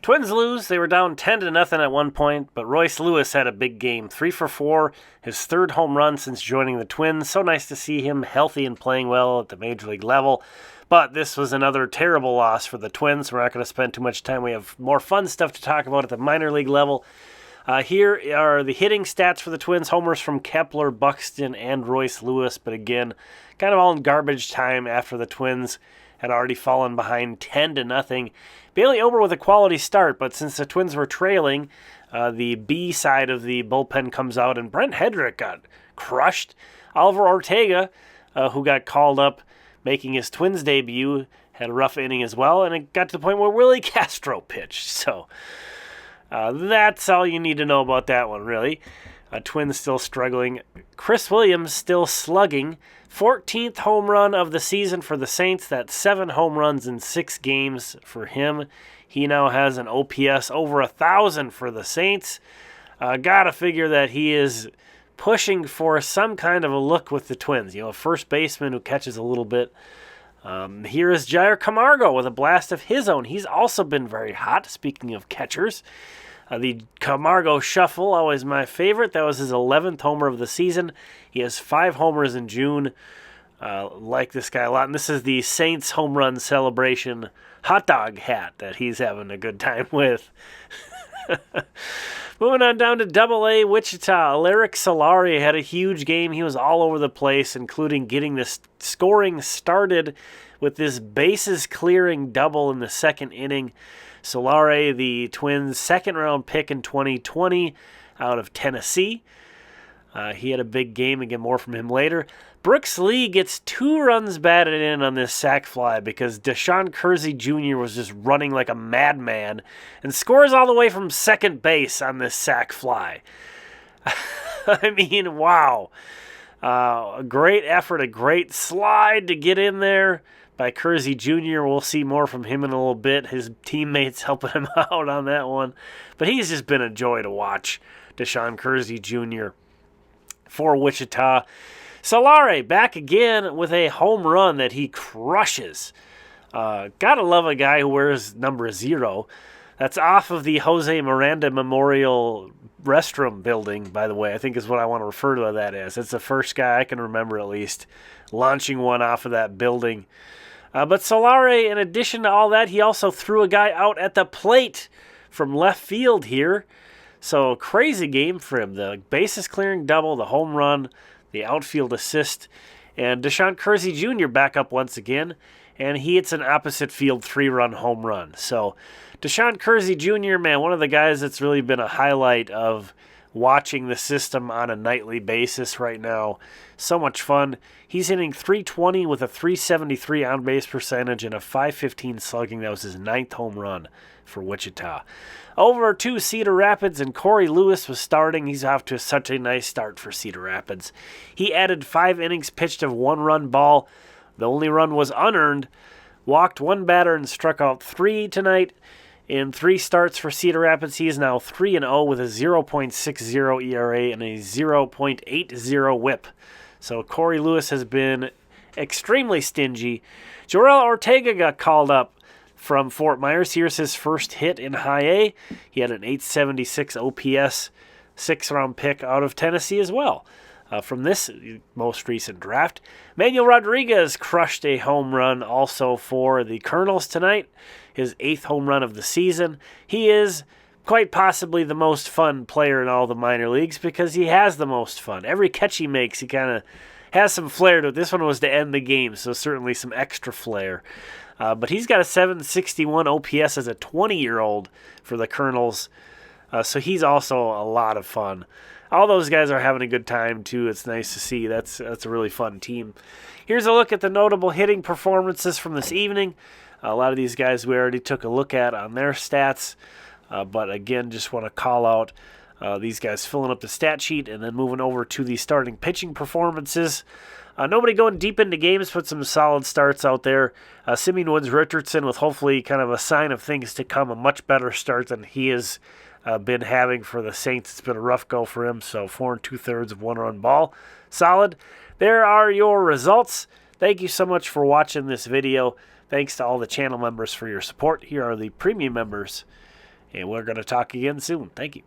Twins lose. They were down 10-0 at one point, but Royce Lewis had a big game. 3 for 4, his third home run since joining the Twins. So nice to see him healthy and playing well at the major league level. But this was another terrible loss for the Twins. We're not going to spend too much time. We have more fun stuff to talk about at the minor league level. Here are the hitting stats for the Twins. Homers from Kepler, Buxton, and Royce Lewis. But again, kind of all in garbage time after the Twins had already fallen behind 10-0. Bailey Ober with a quality start, but since the Twins were trailing, the B side of the bullpen comes out, and Brent Hedrick got crushed. Oliver Ortega, who got called up making his Twins debut, had a rough inning as well, and it got to the point where Willie Castro pitched. So that's all you need to know about that one, really. Twins still struggling. Chris Williams still slugging. 14th home run of the season for the Saints. That's 7 home runs in 6 games for him. He now has an OPS over 1,000 for the Saints. Gotta figure that he is pushing for some kind of a look with the Twins. A first baseman who catches a little bit. Here is Jair Camargo with a blast of his own. He's also been very hot, speaking of catchers. The Camargo Shuffle, always my favorite. That was his 11th homer of the season. He has 5 homers in June. Like this guy a lot. And this is the Saints home run celebration hot dog hat that he's having a good time with. Moving on down to Double-A Wichita. Alerick Soularie had a huge game. He was all over the place, including getting this scoring started with this bases-clearing double in the second inning. Soularie, the Twins' second-round pick in 2020 out of Tennessee. He had a big game. Again, more from him later. Brooks Lee gets 2 runs batted in on this sac fly because DaShawn Keirsey Jr. was just running like a madman and scores all the way from second base on this sac fly. I mean, wow. A great effort, a great slide to get in there by Keirsey Jr. We'll see more from him in a little bit. His teammates helping him out on that one. But he's just been a joy to watch, DaShawn Keirsey Jr. for Wichita. Soularie back again with a home run that he crushes. Gotta love a guy who wears number 0. That's off of the Jose Miranda Memorial Restroom building, by the way. I think is what I want to refer to that as. It's the first guy I can remember, at least, launching one off of that building. But Soularie, in addition to all that, he also threw a guy out at the plate from left field here. So crazy game for him. The bases clearing double, the home run, the outfield assist, and DaShawn Keirsey Jr. back up once again, and he hits an opposite field 3-run home run. So DaShawn Keirsey Jr., man, one of the guys that's really been a highlight of watching the system on a nightly basis right now. So much fun. He's hitting .320 with a .373 on-base percentage and a .515 slugging. That was his 9th home run for Wichita. Over to Cedar Rapids, and Cory Lewis was starting. He's off to such a nice start for Cedar Rapids. He added 5 innings pitched of 1-run ball. The only run was unearned. Walked 1 batter and struck out 3 tonight. In 3 starts for Cedar Rapids, he is now 3-0 with a 0.60 ERA and a 0.80 whip. So Cory Lewis has been extremely stingy. Jorel Ortega got called up from Fort Myers. Here's his first hit in High A. He had an .876 OPS, 6th-round pick out of Tennessee as well. From this most recent draft. Emmanuel Rodriguez crushed a home run also for the Kernels tonight, his 8th home run of the season. He is quite possibly the most fun player in all the minor leagues because he has the most fun. Every catch he makes, he kind of has some flair to it. This one was to end the game, so certainly some extra flair. But he's got a .761 OPS as a 20-year-old for the Kernels, so he's also a lot of fun. All those guys are having a good time, too. It's nice to see. That's a really fun team. Here's a look at the notable hitting performances from this evening. A lot of these guys we already took a look at on their stats. But, again, just want to call out these guys filling up the stat sheet and then moving over to the starting pitching performances. Nobody going deep into games, but some solid starts out there. Simeon Woods Richardson with hopefully kind of a sign of things to come, a much better start than he has been having for the Saints. It's been a rough go for him, so 4 2/3 of 1-run ball. Solid. There are your results. Thank you so much for watching this video. Thanks to all the channel members for your support. Here are the premium members. And we're going to talk again soon. Thank you.